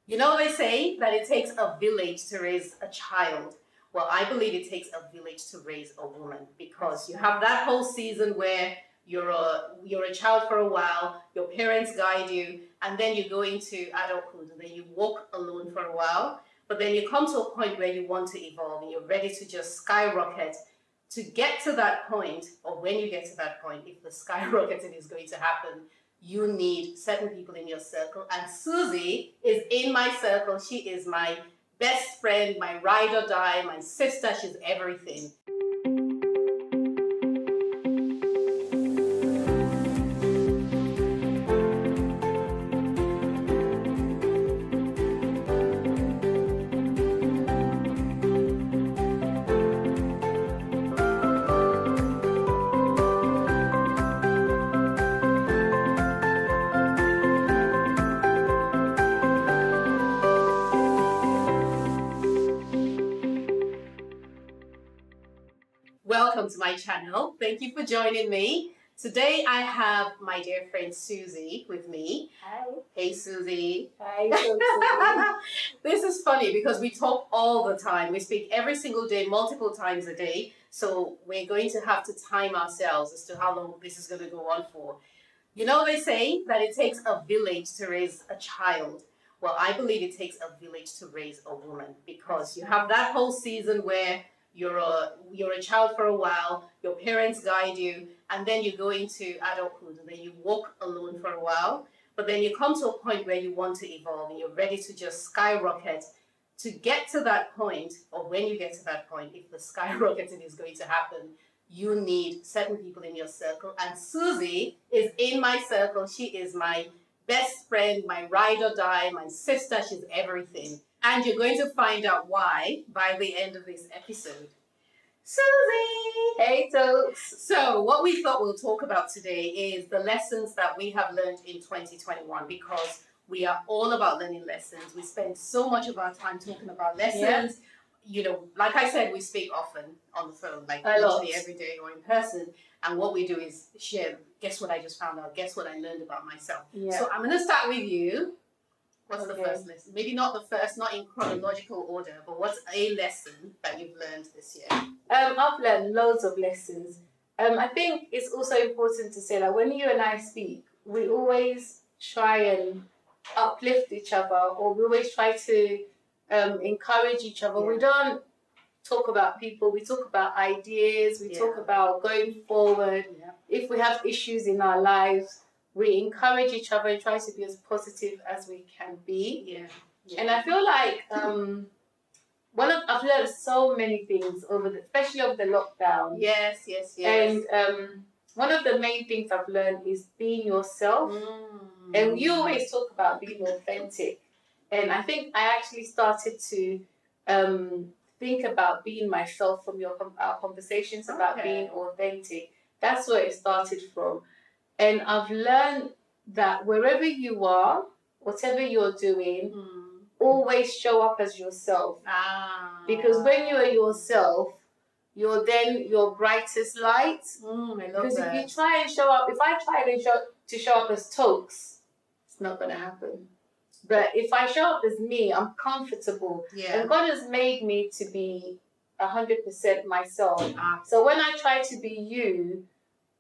You know, they say that it takes a village to raise a child. Well, I believe it takes a village to raise a woman, because you have that whole season where you're a child for a while, your parents guide you, and then you go into adulthood, and then you walk alone for a while. But then you come to a point where you want to evolve and you're ready to just skyrocket. To get to that point, or when you get to that point, if the skyrocketing is going to happen, you need certain people in your circle. And Susie is in my circle. She is my best friend, my ride or die, my sister. She's everything. Welcome to my channel. Thank you for joining me. Today I have my dear friend Susie with me. Hi. Hey Susie. Hi, Toks. This is funny because we talk all the time. We speak every single day, multiple times a day. So we're going to have to time ourselves as to how long this is going to go on for. You know, they say that it takes a village to raise a child. Well, I believe it takes a village to raise a woman, because you have that whole season where you're a child for a while, your parents guide you, and then you go into adulthood, and then you walk alone for a while. But then you come to a point where you want to evolve and you're ready to just skyrocket. To get to that point, or when you get to that point, if the skyrocketing is going to happen, you need certain people in your circle. And Susie is in my circle. She is my best friend, my ride or die, my sister. She's everything. And you're going to find out why by the end of this episode. Susie! Hey, Toks. So what we thought we'll talk about today is the lessons that we have learned in 2021, because we are all about learning lessons. We spend so much of our time talking about lessons. Yeah. You know, like I said, we speak often on the phone, like A lot. literally every day or in person. And what we do is share, guess what I just found out, guess what I learned about myself. Yeah. So I'm going to start with you. What's the Okay. first lesson? Maybe not the first, not in chronological order, but what's a lesson that you've learned this year? I've learned loads of lessons. I think it's also important to say that when you and I speak, we always try and uplift each other, or we always try to encourage each other. Yeah. We don't talk about people, we talk about ideas, we Yeah. talk about going forward. Yeah. If we have issues in our lives, we encourage each other and try to be as positive as we can be. Yeah. And I feel like I've learned so many things especially over the lockdown. Yes. And one of the main things I've learned is being yourself. And you always talk about being authentic. And I think I actually started to think about being myself from our conversations about being authentic. That's where it started from. And I've learned that wherever you are, whatever you're doing, always show up as yourself. Because when you are yourself, you're then your brightest light. I love Because that. if you try and show up, if I try to show up as Toks, it's not going to happen. But if I show up as me, I'm comfortable. Yeah. And God has made me to be 100% myself. So when I try to be you,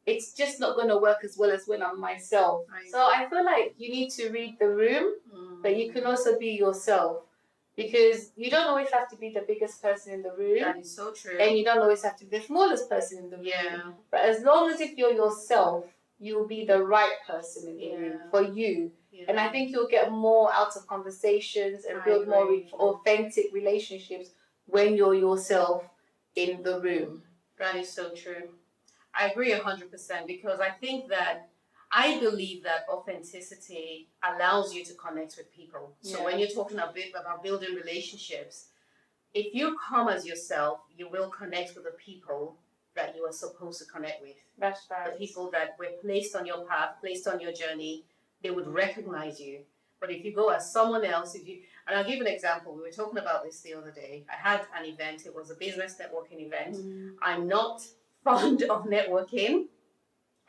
it's just not going to work as well as when I'm myself. So I feel like you need to read the room, but you can also be yourself. Because you don't always have to be the biggest person in the room. That is so true. And you don't always have to be the smallest person in the room. Yeah. But as long as if you're yourself, you'll be the right person in the room for you. Yeah. And I think you'll get more out of conversations and build more authentic relationships when you're yourself in the room. That is so true. I agree 100%, because I believe that authenticity allows you to connect with people. So when you're talking a bit about building relationships, if you come as yourself, you will connect with the people that you are supposed to connect with. That's right. The people that were placed on your path, placed on your journey, they would recognize you. But if you go as someone else, and I'll give an example. We were talking about this the other day. I had an event. It was a business networking event. I'm not fond of networking.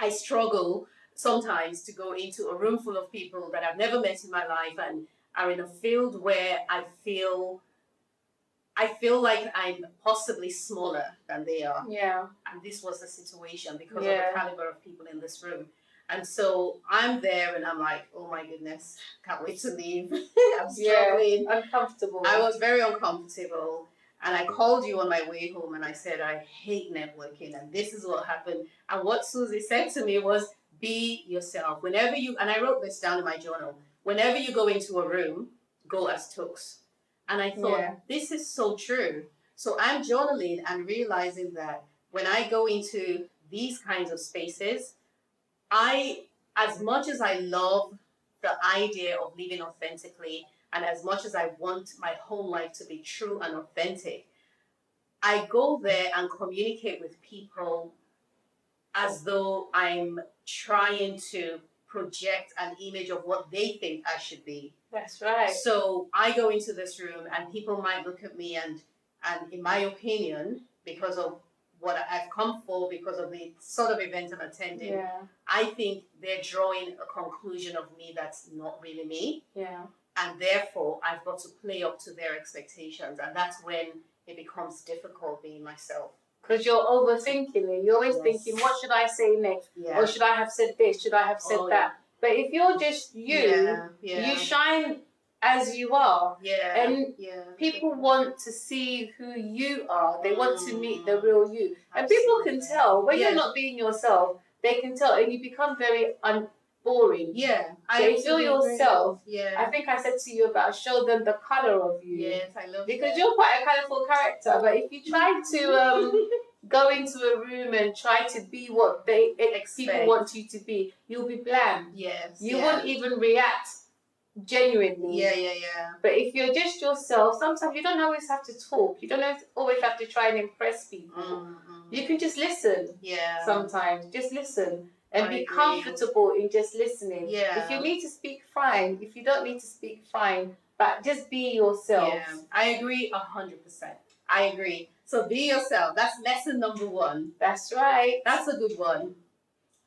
I struggle sometimes to go into a room full of people that I've never met in my life, and are in a field where I feel like I'm possibly smaller than they are. Yeah. And this was the situation because of the caliber of people in this room. And so I'm there and I'm like, oh my goodness, can't wait to leave. I'm struggling. Uncomfortable. I was very uncomfortable. And I called you on my way home and I said, I hate networking and this is what happened. And what Susie said to me was, be yourself. Whenever you, and I wrote this down in my journal, whenever you go into a room, go as Toks. And I thought, this is so true. So I'm journaling and realizing that when I go into these kinds of spaces, as much as I love the idea of living authentically, and as much as I want my whole life to be true and authentic, I go there and communicate with people as though I'm trying to project an image of what they think I should be. That's right. So I go into this room and people might look at me and in my opinion, because of what I've come for, because of the sort of event I'm attending, I think they're drawing a conclusion of me that's not really me. Yeah. And therefore, I've got to play up to their expectations. And that's when it becomes difficult being myself. Because you're overthinking it. You're always thinking, what should I say next? Or should I have said this? Should I have said that? But if you're just you, you shine as you are. And people want to see who you are. They want to meet the real you. And people can tell when you're not being yourself, they can tell. And you become very boring. So if you're yourself, I think I said to you about show them the colour of you. Yes, I love because you're quite a colourful character. But if you try to go into a room and try to be what people want you to be, you'll be bland. You won't even react genuinely. But if you're just yourself, sometimes you don't always have to talk. You don't always have to try and impress people. You can just listen. Sometimes just listen. And be comfortable in just listening. If you need to speak, fine. If you don't need to speak, fine. But just be yourself. I agree 100%. I agree. So be yourself. That's lesson number 1. That's right. That's a good one.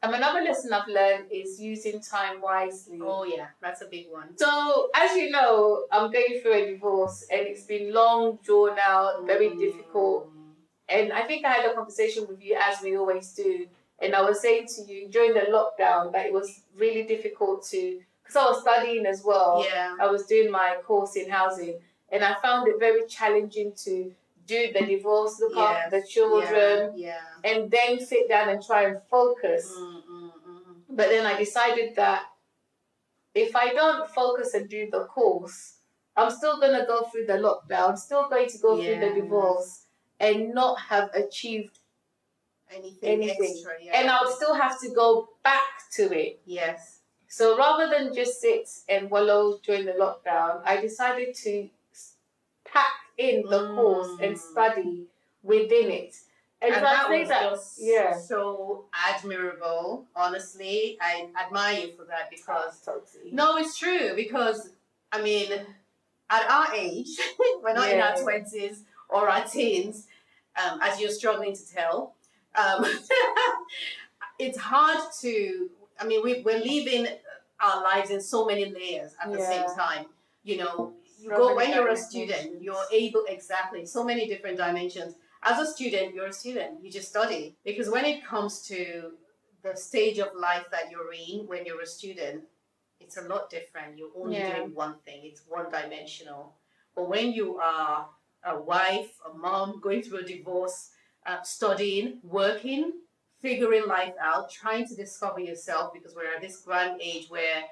And another lesson I've learned is using time wisely. Oh yeah, that's a big one. So as you know, I'm going through a divorce and it's been long, drawn out, very difficult. And I think I had a conversation with you as we always do. And I was saying to you during the lockdown that it was really difficult because I was studying as well. I was doing my course in housing and I found it very challenging to do the divorce, look after the children, and then sit down and try and focus. But then I decided that if I don't focus and do the course, I'm still going to go through the lockdown, still going to go through the divorce and not have achieved anything. Extra, and I would still have to go back to it. So rather than just sit and wallow during the lockdown, I decided to pack in the course and study within it. And that was just so admirable. Honestly, I admire you for that because no, it's true. Because I mean, at our age, we're not in our 20s or our teens, as you're struggling to tell. It's hard to. I mean, we're living our lives in so many layers at the same time. You know, when you're a student, you're able so many different dimensions. As a student, you're a student. You just study. Because when it comes to the stage of life that you're in when you're a student, it's a lot different. You're only doing one thing. It's one-dimensional. But when you are a wife, a mom, going through a divorce, studying, working, figuring life out, trying to discover yourself, because we're at this grand age where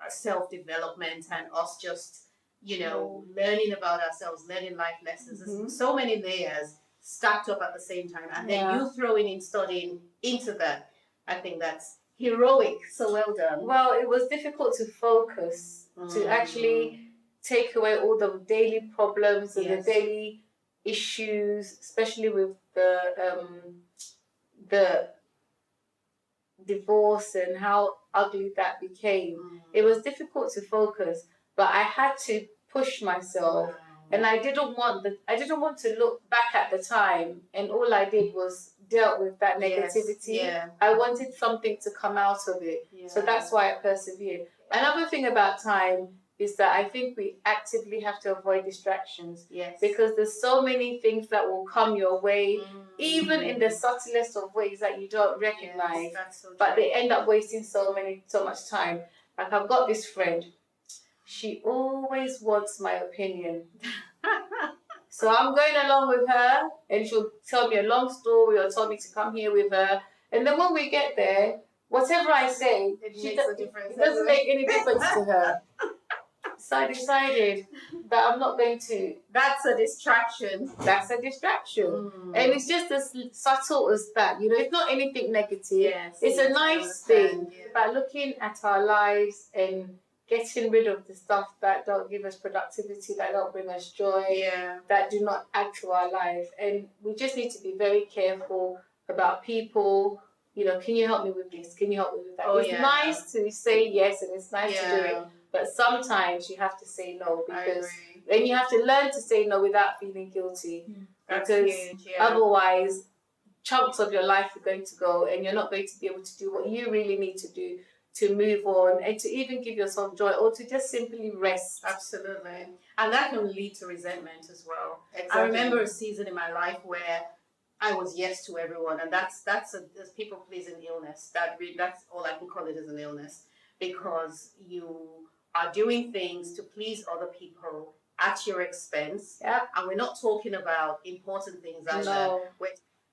self-development and us just, learning about ourselves, learning life lessons. There's so many layers stacked up at the same time, and then you throwing in studying into that. I think that's heroic. So well done. Well, it was difficult to focus, to actually take away all the daily problems and the daily issues, especially with the divorce and how ugly that became. It was difficult to focus, but I had to push myself. And I didn't want to look back at the time, and all I did was dealt with that negativity. I wanted something to come out of it. So that's why I persevered. Another thing about time is that I think we actively have to avoid distractions. Yes. Because there's so many things that will come your way, even in the subtlest of ways that you don't recognize. Yes, that's so But true. they end up wasting so much time. Like I've got this friend, she always wants my opinion. So I'm going along with her, and she'll tell me a long story or tell me to come here with her. And then when we get there, whatever I say, it doesn't make any difference to her. So I decided that I'm not going to. That's a distraction. That's a distraction. And it's just as subtle as that. You know, it's not anything negative. Yes. It's a nice thing. Yeah. By looking at our lives and getting rid of the stuff that don't give us productivity, that don't bring us joy, Yeah. that do not add to our life. And we just need to be very careful about people. You know, can you help me with this? Can you help me with that? Oh, It's nice to say yes, and it's nice to do it. Yeah. But sometimes you have to say no, I because agree. then you have to learn to say no without feeling guilty. That's Because huge, yeah. otherwise, chunks of your life are going to go, and you're not going to be able to do what you really need to do to move on and to even give yourself joy, or to just simply rest. Absolutely. And that can lead to resentment as well. Exactly. I remember a season in my life where I was yes to everyone, and that's people pleasing illness. That's all I can call it, as an illness, because you are doing things to please other people at your expense. Yeah. And we're not talking about important things either. No.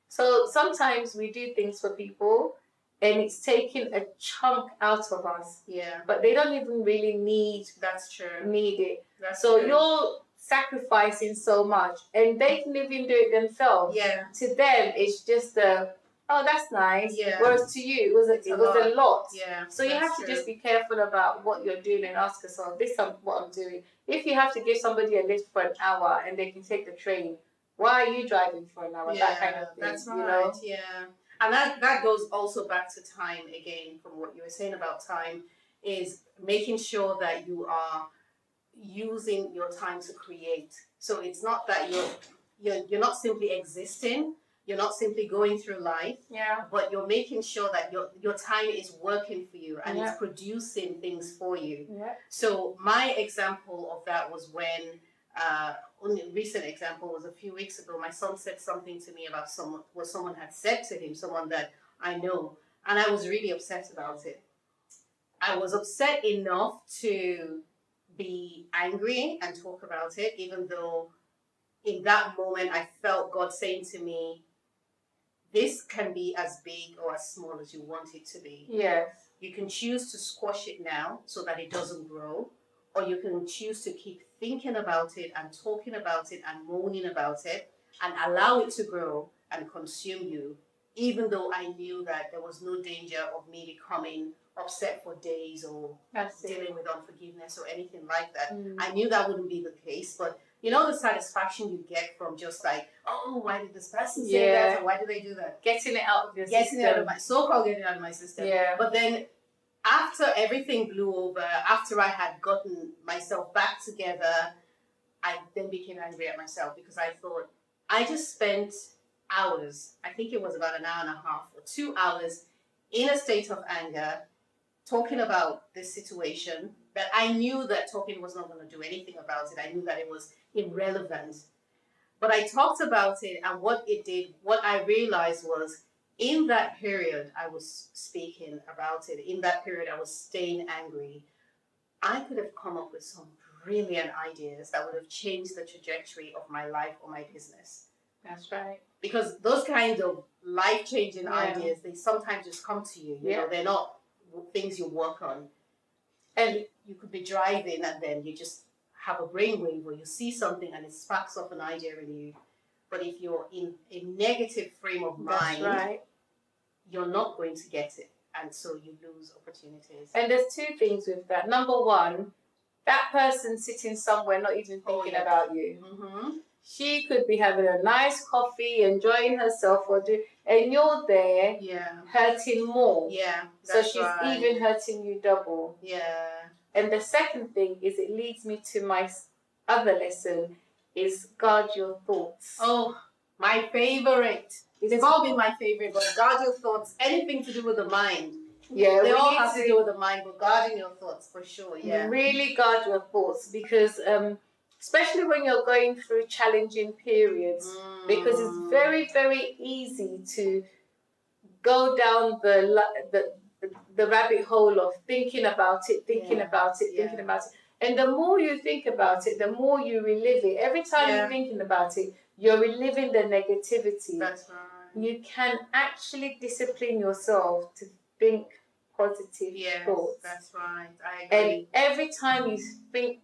So sometimes we do things for people, and it's taking a chunk out of us. Yeah. But they don't even really need it. That's so true. You're sacrificing so much, and they can even do it themselves. Yeah. To them, it's just oh, that's nice. Yeah. Whereas to you, it was a lot. Yeah. So you have to just be careful about what you're doing and ask yourself, this is what I'm doing. If you have to give somebody a lift for an hour and they can take the train, why are you driving for an hour? Yeah, that kind of thing. That's right. You know? Yeah. And that goes also back to time again, from what you were saying about time, is making sure that you are using your time to create. So it's not that you're not simply existing, you're not simply going through life, but you're making sure that your time is working for you and it's producing things for you. Yeah. So my example of that was when only a recent example was a few weeks ago. My son said something to me about what someone had said to him, someone that I know, and I was really upset about it. I was upset enough to be angry and talk about it, even though in that moment I felt God saying to me, this can be as big or as small as you want it to be. Yes. You can choose to squash it now so that it doesn't grow, or you can choose to keep thinking about it and talking about it and moaning about it and allow it to grow and consume you, even though I knew that there was no danger of me becoming upset for days or dealing with unforgiveness or anything like that. I knew that wouldn't be the case, but you know the satisfaction you get from just like, oh, why did this person say that, or why did they do that? Getting it out of your system. Getting it out of my system. Yeah. But then after everything blew over, after I had gotten myself back together, I then became angry at myself, because I thought, I just spent hours, I think it was about an hour and a half or 2 hours, in a state of anger, talking about this situation that I knew that talking was not going to do anything about it. I knew that it was irrelevant. But I talked about it, and what it did, what I realized was, in that period I was speaking about it, in that period I was staying angry, I could have come up with some brilliant ideas that would have changed the trajectory of my life or my business. That's right. Because those kinds of life-changing ideas, they sometimes just come to you. You know, they're not things you work on. And you could be driving and then you just have a brainwave where you see something and it sparks up an idea in you. But if you're in a negative frame of mind, you're not going to get it. And so you lose opportunities. And there's two things with that. Number one, that person sitting somewhere not even thinking about you. Mm-hmm. She could be having a nice coffee, enjoying herself, and you're there hurting more. Yeah. So she's even hurting you double. Yeah. And the second thing is, it leads me to my other lesson, is guard your thoughts. Oh, my favorite. It's all been my favorite, but guard your thoughts. Anything to do with the mind Yeah, They we all need have to do with the mind, but guarding your thoughts for sure. Yeah. really guard your thoughts because, especially when you're going through challenging periods, because it's very, very easy to go down the rabbit hole of thinking about it, thinking about it, thinking about it. And the more you think about it, the more you relive it. Every time you're thinking about it, you're reliving the negativity. That's right. You can actually discipline yourself to think positive thoughts. That's right. I agree. And every time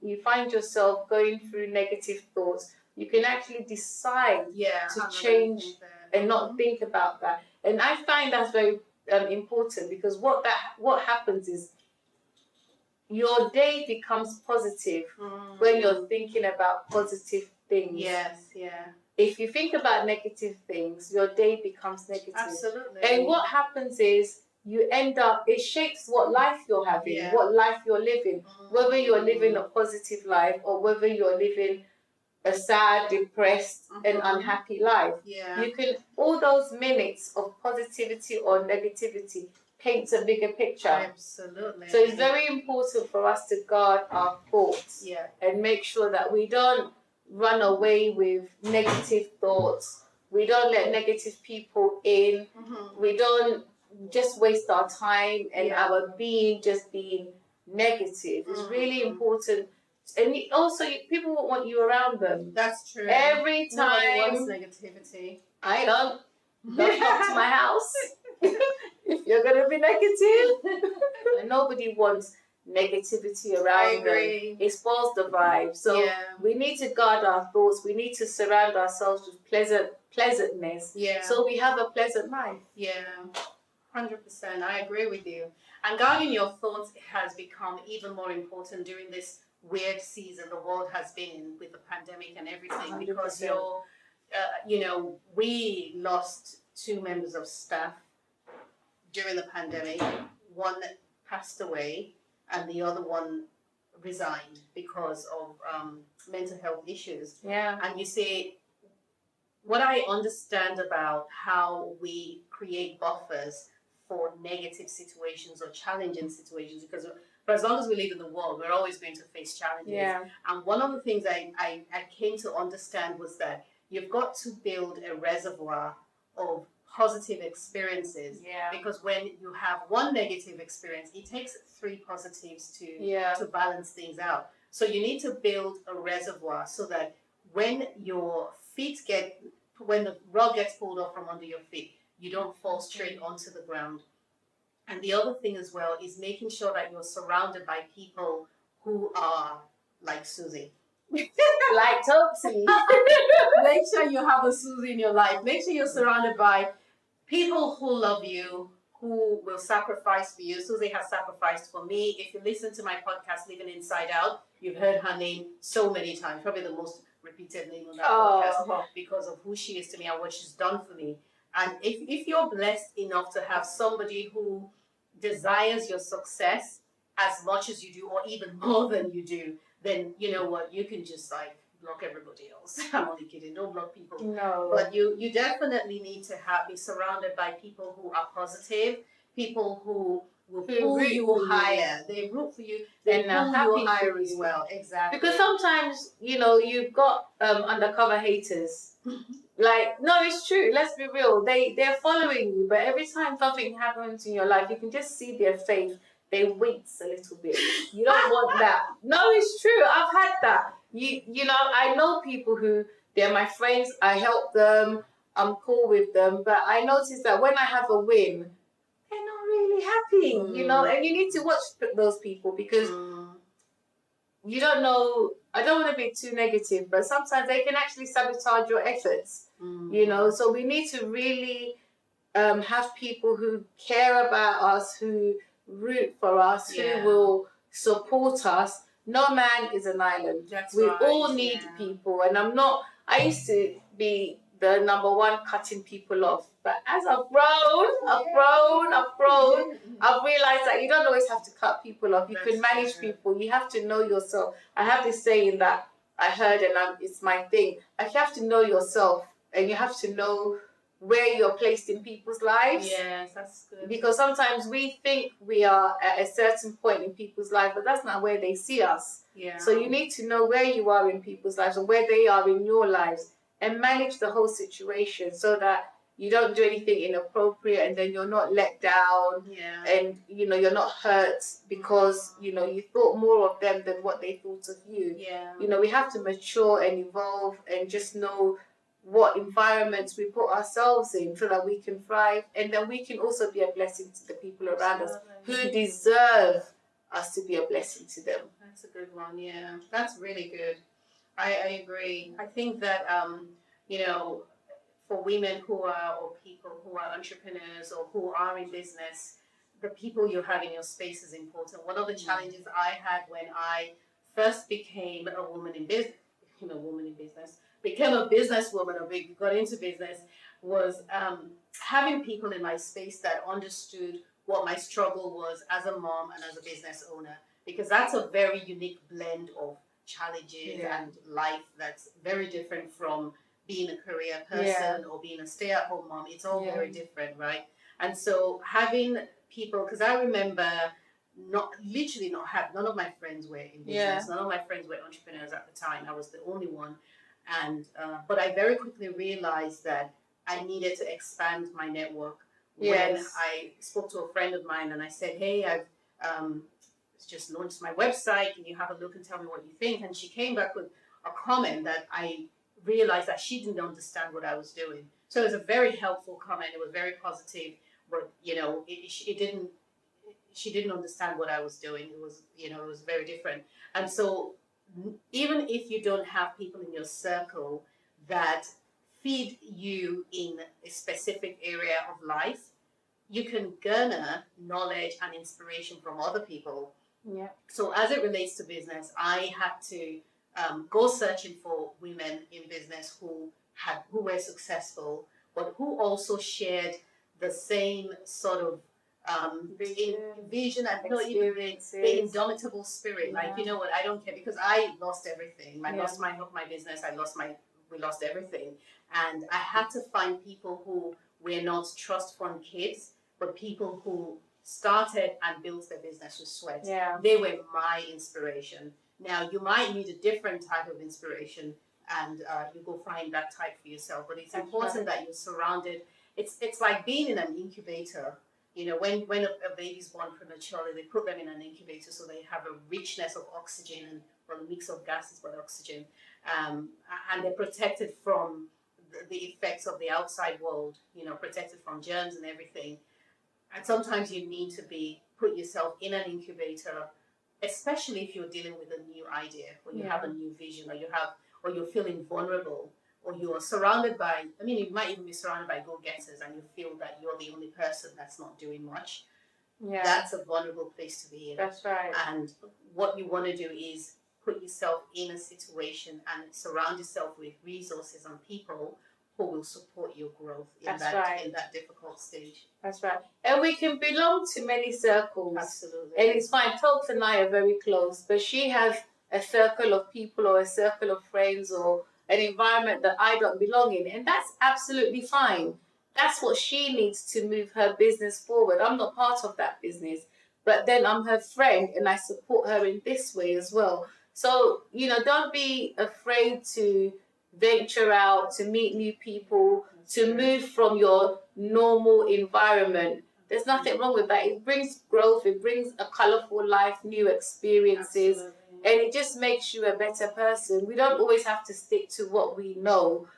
you find yourself going through negative thoughts, you can actually decide to change and not think about that. And I find that's very important because what happens is your day becomes positive when you're thinking about positive things. Yes, yeah. If you think about negative things, your day becomes negative. Absolutely. And what happens is you end up, it shapes what life you're having, what life you're living, whether you're living a positive life or whether you're living a sad, depressed, and unhappy life. Yeah. You can, all those minutes of positivity or negativity paints a bigger picture. Absolutely. So it's very important for us to guard our thoughts and make sure that we don't run away with negative thoughts. We don't let negative people in. We don't just waste our time and our being just being negative. It's really important. And also, people won't want you around them. That's true. Every time. Nobody wants negativity. I don't come to my house if you're going to be negative. And nobody wants negativity around them. It spoils the vibe. So we need to guard our thoughts. We need to surround ourselves with pleasantness. So we have a pleasant life. 100%. I agree with you. And guarding your thoughts has become even more important during this weird season the world has been in with the pandemic and everything. 100%. Because we lost 2 members of staff during the pandemic. One passed away and the other one resigned because of mental health issues. And you see, what I understand about how we create buffers for negative situations or challenging situations, because for as long as we live in the world, we're always going to face challenges. And one of the things I came to understand was that you've got to build a reservoir of positive experiences. Because when you have one negative experience, it takes 3 positives to balance things out. So you need to build a reservoir so that when when the rug gets pulled off from under your feet, you don't fall straight onto the ground. And the other thing as well is making sure that you're surrounded by people who are like Susie. Like Toks. Make sure you have a Susie in your life. Make sure you're surrounded by people who love you, who will sacrifice for you. Susie has sacrificed for me. If you listen to my podcast, Living Inside Out, you've heard her name so many times, probably the most repeated name on that podcast because of who she is to me and what she's done for me. And if you're blessed enough to have somebody who desires your success as much as you do, or even more than you do, then you know what, you can just block everybody else. I'm only kidding, don't block people. No. But you definitely need to be surrounded by people who are positive, people who will pull you higher. They root for you, they pull you higher as well. Exactly. Because sometimes, you've got undercover haters. No, it's true. Let's be real. They're following you, but every time something happens in your life, you can just see their face. They wince a little bit. You don't want that. No, it's true. I've had that. I know people who, they're my friends. I help them. I'm cool with them. But I noticed that when I have a win, they're not really happy. And you need to watch those people because you don't know. I don't want to be too negative, but sometimes they can actually sabotage your efforts. So we need to really have people who care about us, who root for us, who will support us. No man is an island. We all need people. And I used to be the number one cutting people off. But as I've grown, I've realized that you don't always have to cut people off. You can manage people. You have to know yourself. I have this saying that I heard, and it's my thing. You have to know yourself, and you have to know where you're placed in people's lives. Yes, that's good. Because sometimes we think we are at a certain point in people's life, but that's not where they see us. Yeah. So you need to know where you are in people's lives and where they are in your lives, and manage the whole situation so that you don't do anything inappropriate, and then you're not let down. Yeah. And you're not hurt because you thought more of them than what they thought of you. Yeah. We have to mature and evolve and just know what environments we put ourselves in so that we can thrive, and then we can also be a blessing to the people around us who deserve us to be a blessing to them. That's a good one. Yeah, that's really good. I agree. I think that for women who are, or people who are entrepreneurs or who are in business, the people you have in your space is important. One of the challenges I had when I first became a woman in business, became a businesswoman, or got into business, was having people in my space that understood what my struggle was as a mom and as a business owner, because that's a very unique blend of challenges and life that's very different from being a career person or being a stay-at-home mom. It's all very different, right? And so having people, because I remember none of my friends were in business. None of my friends were entrepreneurs at the time. I was the only one. And but I very quickly realized that I needed to expand my network. When I spoke to a friend of mine and I said, hey, I've just launched my website, can you have a look and tell me what you think? And she came back with a comment that I realized that she didn't understand what I was doing. So it was a very helpful comment. It was very positive, but she didn't understand what I was doing. It was, it was very different. And so even if you don't have people in your circle that feed you in a specific area of life, you can garner knowledge and inspiration from other people. Yeah. So as it relates to business, I had to go searching for women in business who were successful, but who also shared the same sort of vision and not even the indomitable spirit. Like, you know what, I don't care, because I lost everything. I lost my business. We lost everything. And I had to find people who were not trust fund kids, but people who started and built their business with sweat. Yeah. They were my inspiration. Now, you might need a different type of inspiration, and you go find that type for yourself. But it's important that you're surrounded. It's like being in an incubator. When a baby's born prematurely, they put them in an incubator so they have a richness of oxygen and a mix of gases, but oxygen, and they're protected from the effects of the outside world. Protected from germs and everything. And sometimes you need to put yourself in an incubator, especially if you're dealing with a new idea, or you have a new vision, or you're feeling vulnerable, or you are surrounded by, you might even be surrounded by go-getters and you feel that you're the only person that's not doing much. Yeah. That's a vulnerable place to be in. That's right. And what you want to do is put yourself in a situation and surround yourself with resources and people who will support your growth in that difficult stage. That's right. And we can belong to many circles. Absolutely. And it's fine. Toks and I are very close, but she has a circle of people or a circle of friends or an environment that I don't belong in. And that's absolutely fine. That's what she needs to move her business forward. I'm not part of that business, but then I'm her friend and I support her in this way as well. So, don't be afraid to venture out, to meet new people, to move from your normal environment. There's nothing wrong with that. It brings growth, it brings a colorful life, new experiences. Absolutely. And it just makes you a better person. We don't always have to stick to what we know.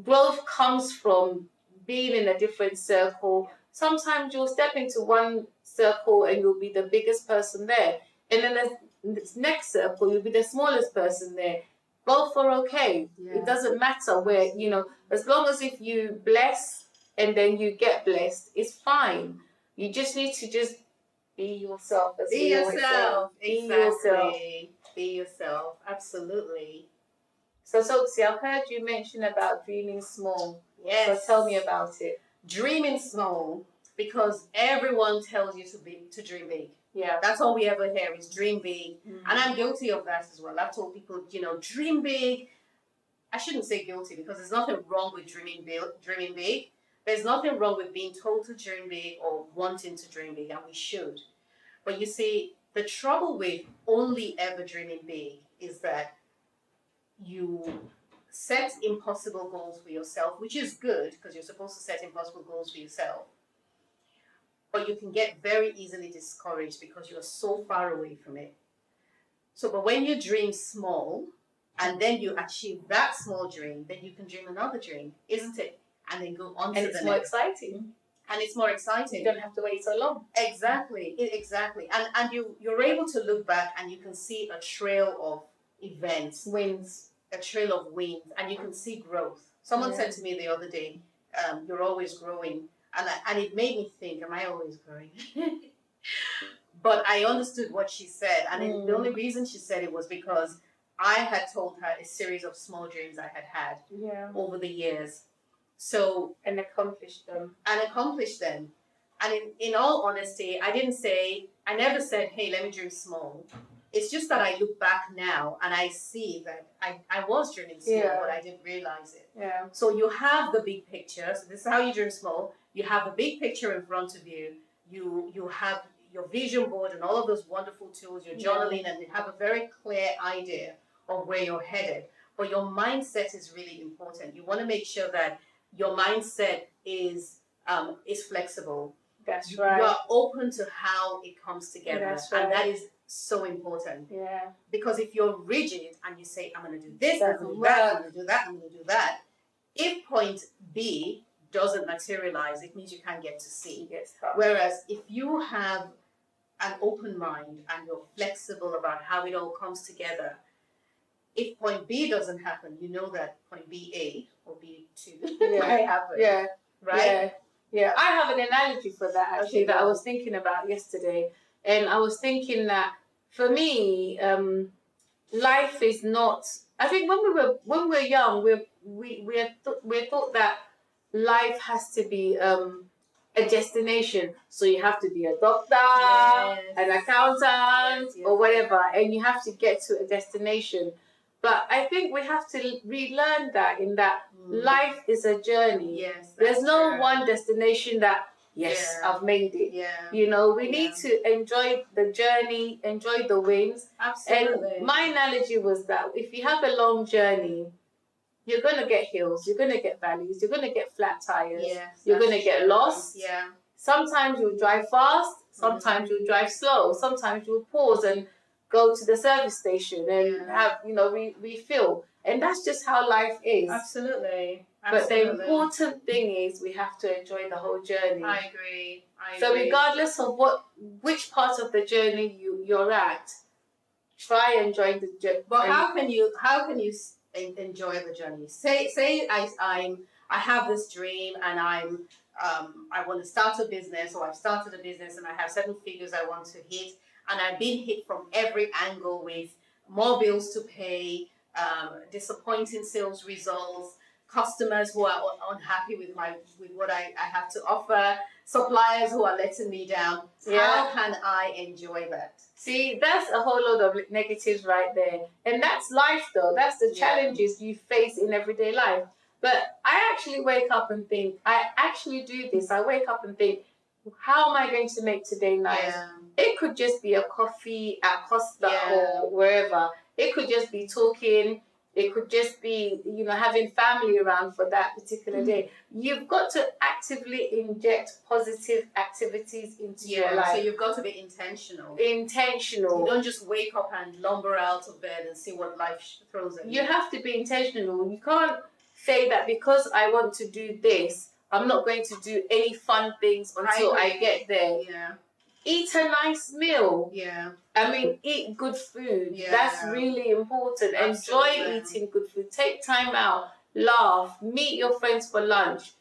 Growth comes from being in a different circle. Sometimes you'll step into one circle and you'll be the biggest person there. And then the next circle, you'll be the smallest person there. Both are okay. Yeah. It doesn't matter where, as long as if you bless and then you get blessed, it's fine. You just need to just be yourself. Be yourself. Exactly. Be yourself. Absolutely. So, Toks, I've heard you mention about dreaming small. Yes. So tell me about it. Dreaming small, because everyone tells you to dream big. Yeah. That's all we ever hear is dream big. Mm-hmm. And I'm guilty of that as well. I've told people, dream big. I shouldn't say guilty, because there's nothing wrong with dreaming big. There's nothing wrong with being told to dream big or wanting to dream big, and we should. But you see, the trouble with only ever dreaming big is that you set impossible goals for yourself, which is good because you're supposed to set impossible goals for yourself. But you can get very easily discouraged because you're so far away from it. So, but when you dream small and then you achieve that small dream, then you can dream another dream, isn't it? And then go on to the next. And it's more exciting. And it's more exciting. You don't have to wait so long. Exactly. And you're able to look back and you can see a trail of events. Wins. A trail of wins. And you can see growth. Someone said to me the other day, you're always growing. And it made me think, am I always growing? But I understood what she said. And the only reason she said it was because I had told her a series of small dreams I had over the years. So and accomplish them. And in all honesty, I never said, hey, let me dream small. It's just that I look back now and I see that I was dreaming small, but I didn't realize it. Yeah. So you have the big picture. So this is how you dream small. You have the big picture in front of you. You have your vision board and all of those wonderful tools, your journaling, and you have a very clear idea of where you're headed. But your mindset is really important. You want to make sure that your mindset is flexible. That's right. You are open to how it comes together. That's right. And that is so important. Yeah. Because if you're rigid and you say, I'm going to do this, I'm going to do that, I'm going to do that, I'm going to do that, if point B doesn't materialize, it means you can't get to C. Whereas if you have an open mind and you're flexible about how it all comes together, if point B doesn't happen, you know that point BA or B2 might happen. Yeah. Right? Yeah. I have an analogy for that actually that I was thinking about yesterday. And I was thinking that for me, life is not. I think when we're young, we're taught that life has to be a destination. So you have to be a doctor, an accountant, or whatever, and you have to get to a destination. But I think we have to relearn that in that life is a journey. Yes, there's no one destination that. Yes, I've made it. Yeah. You know, we need to enjoy the journey, enjoy the wins. Absolutely. And my analogy was that if you have a long journey, you're going to get hills, you're going to get valleys, you're going to get flat tires, you're going to get lost. Yeah. Sometimes you'll drive fast, sometimes you'll drive slow, sometimes you'll pause and go to the service station and have, refill. And that's just how life is. Absolutely. But the important thing is we have to enjoy the whole journey. I agree. So regardless of which part of the journey you're at, try enjoying the journey. But how can you enjoy the journey? Say I have this dream and I want to start a business, or I've started a business and I have 7 figures I want to hit, and I've been hit from every angle with more bills to pay, disappointing sales results, customers who are unhappy with what I have to offer, suppliers who are letting me down. How can I enjoy that? See, that's a whole load of negatives right there. And that's life though. That's the challenges you face in everyday life. But I actually wake up and think, I actually do this. I wake up and think, how am I going to make today nice? Yeah. It could just be a coffee at Costa or wherever. It could just be talking. It could just be, having family around for that particular day. You've got to actively inject positive activities into your life. So you've got to be intentional. You don't just wake up and lumber out of bed and see what life throws at you. You have to be intentional. You can't say that because I want to do this, I'm not going to do any fun things until I get there. Yeah. Eat a nice meal. Yeah. I mean, eat good food. Yeah. That's really important. Absolutely. Enjoy eating good food. Take time out. Laugh. Meet your friends for lunch.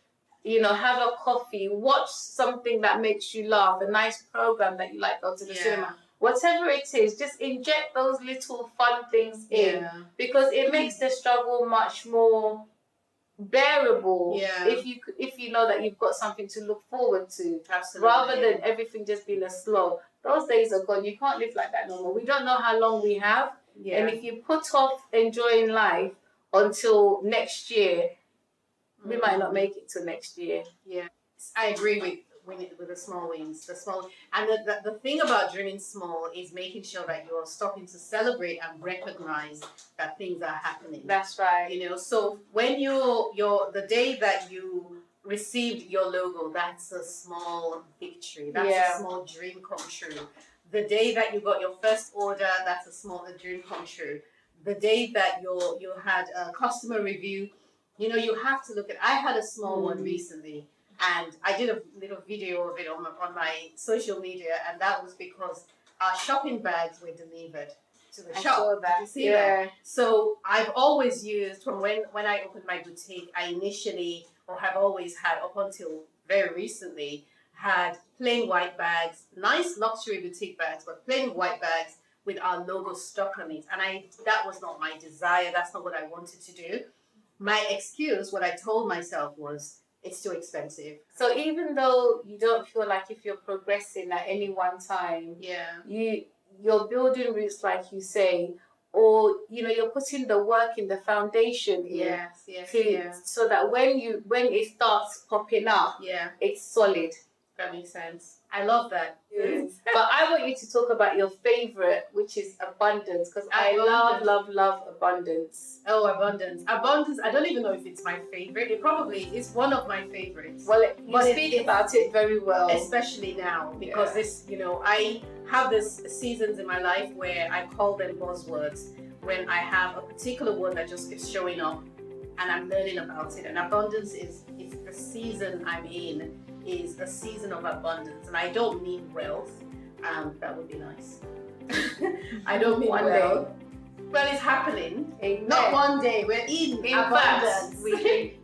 Have a coffee. Watch something that makes you laugh. A nice program that you like. Go to the cinema. Whatever it is, just inject those little fun things in. Because it makes the struggle much more bearable if you know that you've got something to look forward to. Absolutely. Rather than everything just being a slow. Those days are gone. You can't live like that no more. We don't know how long we have. And if you put off enjoying life until next year, we might not make it till next year. Yeah, I agree with the small wins. The small, and the thing about dreaming small is making sure that you're stopping to celebrate and recognize that things are happening. That's right. You know, so when the day that you received your logo, that's a small victory. That's a small dream come true. The day that you got your first order, that's a small dream come true. The day that you had a customer review, you know, you have to look at. I had a small one recently, and I did a little video of it on my social media, and that was because our shopping bags were delivered to the shop. Saw that. Did you see that? So I've always used, from when I opened my boutique, I initially, or have always had up until very recently, had plain white bags, nice luxury boutique bags, but plain white bags with our logo stuck on it. And that was not my desire. That's not what I wanted to do. My excuse, what I told myself was, it's too expensive. So even though you don't feel like if you're progressing at any one time, you're building roots, like you say, or you know, you're putting the work in, the foundation in, so that when it starts popping up, it's solid. That makes sense. I love that. But I want you to talk about your favorite, which is abundance, because I love abundance. Oh, abundance. Abundance, I don't even know if it's my favorite. It probably is one of my favorites. Well, you speak about it very well. Especially now, because this, you know, I have this seasons in my life where I call them buzzwords, when I have a particular word that just keeps showing up and I'm learning about it. And abundance is the season I'm in, is a season of abundance. And I don't mean wealth. That would be nice. I don't mean wealth. Well, it's happening. Amen. Not one day. We're in abundance. We